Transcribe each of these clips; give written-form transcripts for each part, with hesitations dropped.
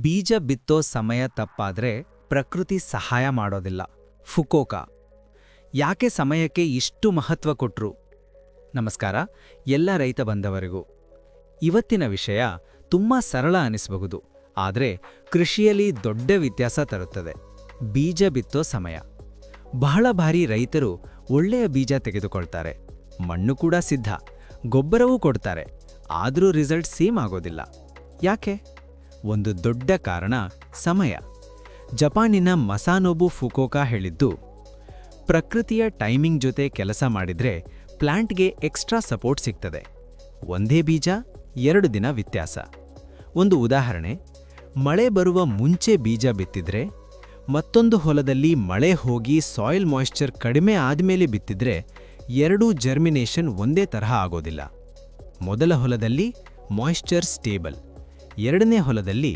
ಬೀಜ ಬಿತ್ತೋ ಸಮಯ ತಪ್ಪಾದ್ರೆ ಪ್ರಕೃತಿ ಸಹಾಯ ಮಾಡೋದಿಲ್ಲ. ಫುಕೋಕಾ. ಯಾಕೆ ಸಮಯಕ್ಕೆ ಇಷ್ಟು ಮಹತ್ವ ಕೊಟ್ರು? ನಮಸ್ಕಾರ ಎಲ್ಲ ರೈತ ಬಂಧವರಿಗೂ. ಇವತ್ತಿನ ವಿಷಯ ತುಂಬಾ ಸರಳ ಅನಿಸಬಹುದು, ಆದರೆ ಕೃಷಿಯಲ್ಲಿ ದೊಡ್ಡ ವ್ಯತ್ಯಾಸ ತರುತ್ತದೆ. ಬೀಜ ಬಿತ್ತೋ ಸಮಯ. ಬಹಳ ಬಾರಿ ರೈತರು ಒಳ್ಳೆಯ ಬೀಜ ತೆಗೆದುಕೊಳ್ತಾರೆ, ಮಣ್ಣು ಕೂಡ ಸಿದ್ಧ, ಗೊಬ್ಬರವೂ ಕೊಡ್ತಾರೆ, ಆದರೂ ರಿಸಲ್ಟ್ ಸೇಮ್ ಆಗೋದಿಲ್ಲ. ಯಾಕೆ? ಒಂದು ದೊಡ್ಡ ಕಾರಣ ಸಮಯ. ಜಪಾನಿನ ಮಸಾನೋಬು ಫುಕೋಕಾ ಹೇಳಿದ್ದು, ಪ್ರಕೃತಿಯ ಟೈಮಿಂಗ್ ಜೊತೆ ಕೆಲಸ ಮಾಡಿದ್ರೆ ಪ್ಲಾಂಟ್ಗೆ ಎಕ್ಸ್ಟ್ರಾ ಸಪೋರ್ಟ್ ಸಿಗ್ತದೆ. ಒಂದೇ ಬೀಜ 2 ದಿನ ವ್ಯತ್ಯಾಸ. ಒಂದು ಉದಾಹರಣೆ, ಮಳೆ ಬರುವ ಮುಂಚೆ ಬೀಜ ಬಿತ್ತಿದ್ರೆ, ಮತ್ತೊಂದು ಹೊಲದಲ್ಲಿ ಮಳೆ ಹೋಗಿ ಸಾಯಿಲ್ ಮಾಯಿಶ್ಚರ್ ಕಡಿಮೆ ಆದ್ಮೇಲೆ ಬಿತ್ತಿದ್ರೆ ಎರಡೂ ಜರ್ಮಿನೇಷನ್ ಒಂದೇ ತರಹ ಆಗೋದಿಲ್ಲ. ಮೊದಲ ಹೊಲದಲ್ಲಿ ಮಾಯಿಶ್ಚರ್ ಸ್ಟೇಬಲ್, ಎರಡನೇ ಹೊಲದಲ್ಲಿ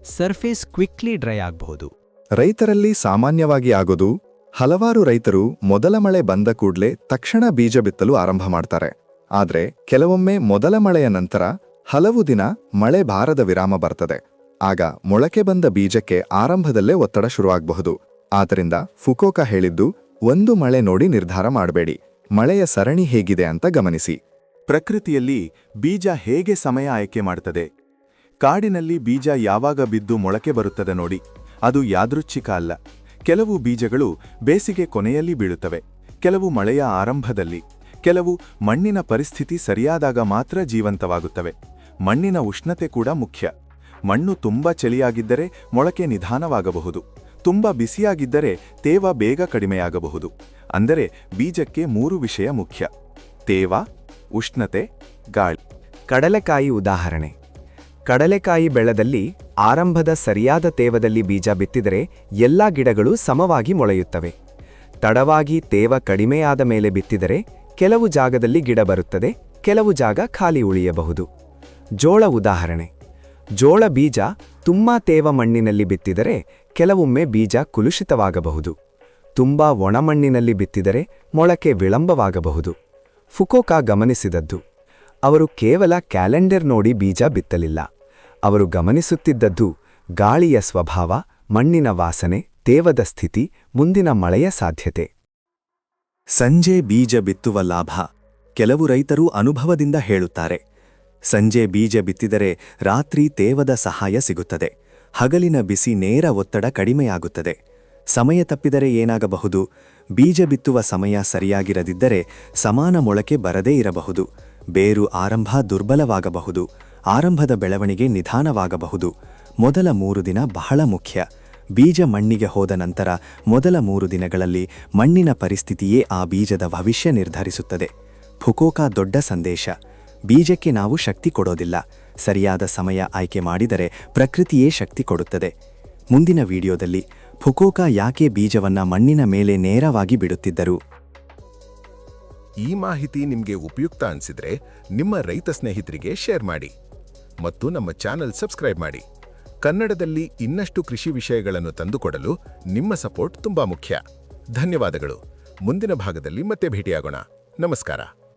ಸರ್ಫೇಸ್ ಕ್ವಿಕ್ಲಿ ಡ್ರೈ ಆಗಬಹುದು. ರೈತರಲ್ಲಿ ಸಾಮಾನ್ಯವಾಗಿ ಆಗೋದು, ಹಲವಾರು ರೈತರು ಮೊದಲ ಮಳೆ ಬಂದ ಕೂಡಲೇ ತಕ್ಷಣ ಬೀಜ ಬಿತ್ತಲು ಆರಂಭ ಮಾಡ್ತಾರೆ. ಆದ್ರೆ ಕೆಲವೊಮ್ಮೆ ಮೊದಲ ಮಳೆಯ ನಂತರ ಹಲವು ದಿನ ಮಳೆ ಬಾರದ ವಿರಾಮ ಬರ್ತದೆ. ಆಗ ಮೊಳಕೆ ಬಂದ ಬೀಜಕ್ಕೆ ಆರಂಭದಲ್ಲೇ ಒತ್ತಡ ಶುರುವಾಗಬಹುದು. ಆದ್ದರಿಂದ ಫುಕೋಕಾ ಹೇಳಿದ್ದು, ಒಂದು ಮಳೆ ನೋಡಿ ನಿರ್ಧಾರ ಮಾಡಬೇಡಿ, ಮಳೆಯ ಸರಣಿ ಹೇಗಿದೆ ಅಂತ ಗಮನಿಸಿ. ಪ್ರಕೃತಿಯಲ್ಲಿ ಬೀಜ ಹೇಗೆ ಸಮಯ ಆಯ್ಕೆ ಮಾಡ್ತದೆ? ಕಾಡಿನಲ್ಲಿ ಬೀಜ ಯಾವಾಗ ಬಿದ್ದು ಮೊಳಕೆ ಬರುತ್ತದೆ ನೋಡಿ, ಅದು ಯಾದೃಚ್ಛಿಕ ಅಲ್ಲ. ಕೆಲವು ಬೀಜಗಳು ಬೇಸಿಗೆ ಕೊನೆಯಲ್ಲಿ ಬೀಳುತ್ತವೆ, ಕೆಲವು ಮಳೆಯ ಆರಂಭದಲ್ಲಿ, ಕೆಲವು ಮಣ್ಣಿನ ಪರಿಸ್ಥಿತಿ ಸರಿಯಾದಾಗ ಮಾತ್ರ ಜೀವಂತವಾಗುತ್ತವೆ. ಮಣ್ಣಿನ ಉಷ್ಣತೆ ಕೂಡ ಮುಖ್ಯ. ಮಣ್ಣು ತುಂಬಾ ಚಳಿಯಾಗಿದ್ದರೆ ಮೊಳಕೆ ನಿಧಾನವಾಗಬಹುದು, ತುಂಬಾ ಬಿಸಿಯಾಗಿದ್ದರೆ ತೇವ ಬೇಗ ಕಡಿಮೆಯಾಗಬಹುದು. ಅಂದರೆ ಬೀಜಕ್ಕೆ 3 ವಿಷಯ ಮುಖ್ಯ: ತೇವ, ಉಷ್ಣತೆ, ಗಾಳಿ. ಕಡಲೆಕಾಯಿ ಉದಾಹರಣೆ. ಕಡಲೆಕಾಯಿ ಬೆಳೆದಲ್ಲಿ ಆರಂಭದ ಸರಿಯಾದ ತೇವದಲ್ಲಿ ಬೀಜ ಬಿತ್ತಿದರೆ ಎಲ್ಲಾ ಗಿಡಗಳು ಸಮವಾಗಿ ಮೊಳೆಯುತ್ತವೆ. ತಡವಾಗಿ ತೇವ ಕಡಿಮೆಯಾದ ಮೇಲೆ ಬಿತ್ತಿದರೆ ಕೆಲವು ಜಾಗದಲ್ಲಿ ಗಿಡ ಬರುತ್ತದೆ, ಕೆಲವು ಜಾಗ ಖಾಲಿ ಉಳಿಯಬಹುದು. ಜೋಳ ಉದಾಹರಣೆ. ಜೋಳ ಬೀಜ ತುಂಬಾ ತೇವ ಮಣ್ಣಿನಲ್ಲಿ ಬಿತ್ತಿದರೆ ಕೆಲವೊಮ್ಮೆ ಬೀಜ ಕುಲುಷಿತವಾಗಬಹುದು. ತುಂಬಾ ಒಣಮಣ್ಣಿನಲ್ಲಿ ಬಿತ್ತಿದರೆ ಮೊಳಕೆ ವಿಳಂಬವಾಗಬಹುದು. ಫುಕೋಕಾ ಗಮನಿಸಿದದ್ದು, ಅವರು ಕೇವಲ ಕ್ಯಾಲೆಂಡರ್ ನೋಡಿ ಬೀಜ ಬಿತ್ತಲಿಲ್ಲ. ಅವರು ಗಮನಿಸುತ್ತಿದ್ದದ್ದು ಗಾಳಿಯ ಸ್ವಭಾವ, ಮಣ್ಣಿನ ವಾಸನೆ, ತೇವದ ಸ್ಥಿತಿ, ಮುಂದಿನ ಮಳೆಯ ಸಾಧ್ಯತೆ. ಸಂಜೆ ಬೀಜ ಬಿತ್ತುವ ಲಾಭ. ಕೆಲವು ರೈತರು ಅನುಭವದಿಂದ ಹೇಳುತ್ತಾರೆ, ಸಂಜೆ ಬೀಜ ಬಿತ್ತಿದರೆ ರಾತ್ರಿ ತೇವದ ಸಹಾಯ ಸಿಗುತ್ತದೆ, ಹಗಲಿನ ಬಿಸಿ ನೇರ ಒತ್ತಡ ಕಡಿಮೆಯಾಗುತ್ತದೆ. ಸಮಯ ತಪ್ಪಿದರೆ ಏನಾಗಬಹುದು? ಬೀಜ ಬಿತ್ತುವ ಸಮಯ ಸರಿಯಾಗಿರದಿದ್ದರೆ ಸಮಾನ ಮೊಳಕೆ ಬರದೇ ಇರಬಹುದು, ಬೇರು ಆರಂಭ ದುರ್ಬಲವಾಗಬಹುದು, ಆರಂಭದ ಬೆಳವಣಿಗೆ ನಿಧಾನವಾಗಬಹುದು. ಮೊದಲ 3 ದಿನ ಬಹಳ ಮುಖ್ಯ. ಬೀಜ ಮಣ್ಣಿಗೆ ಹೋದ ನಂತರ ಮೊದಲ 3 ದಿನಗಳಲ್ಲಿ ಮಣ್ಣಿನ ಪರಿಸ್ಥಿತಿಯೇ ಆ ಬೀಜದ ಭವಿಷ್ಯ ನಿರ್ಧರಿಸುತ್ತದೆ. ಫುಕೋಕಾ ದೊಡ್ಡ ಸಂದೇಶ: ಬೀಜಕ್ಕೆ ನಾವು ಶಕ್ತಿ ಕೊಡೋದಿಲ್ಲ, ಸರಿಯಾದ ಸಮಯ ಆಯ್ಕೆ ಮಾಡಿದರೆ ಪ್ರಕೃತಿಯೇ ಶಕ್ತಿ ಕೊಡುತ್ತದೆ. ಮುಂದಿನ ವಿಡಿಯೋದಲ್ಲಿ ಫುಕೋಕಾ ಯಾಕೆ ಬೀಜವನ್ನ ಮಣ್ಣಿನ ಮೇಲೆ ನೇರವಾಗಿ ಬಿಡುತ್ತಿದ್ದರು? ಈ ಮಾಹಿತಿ ನಿಮಗೆ ಉಪಯುಕ್ತ ಅನಿಸಿದ್ರೆ ನಿಮ್ಮ ರೈತ ಸ್ನೇಹಿತರಿಗೆ ಶೇರ್ ಮಾಡಿ ಮತ್ತು ನಮ್ಮ ಚಾನೆಲ್ ಸಬ್ಸ್ಕ್ರೈಬ್ ಮಾಡಿ. ಕನ್ನಡದಲ್ಲಿ ಇನ್ನಷ್ಟು ಕೃಷಿ ವಿಷಯಗಳನ್ನು ತಂದುಕೊಡಲು ನಿಮ್ಮ ಸಪೋರ್ಟ್ ತುಂಬಾ ಮುಖ್ಯ. ಧನ್ಯವಾದಗಳು. ಮುಂದಿನ ಭಾಗದಲ್ಲಿ ಮತ್ತೆ ಭೇಟಿಯಾಗೋಣ. ನಮಸ್ಕಾರ.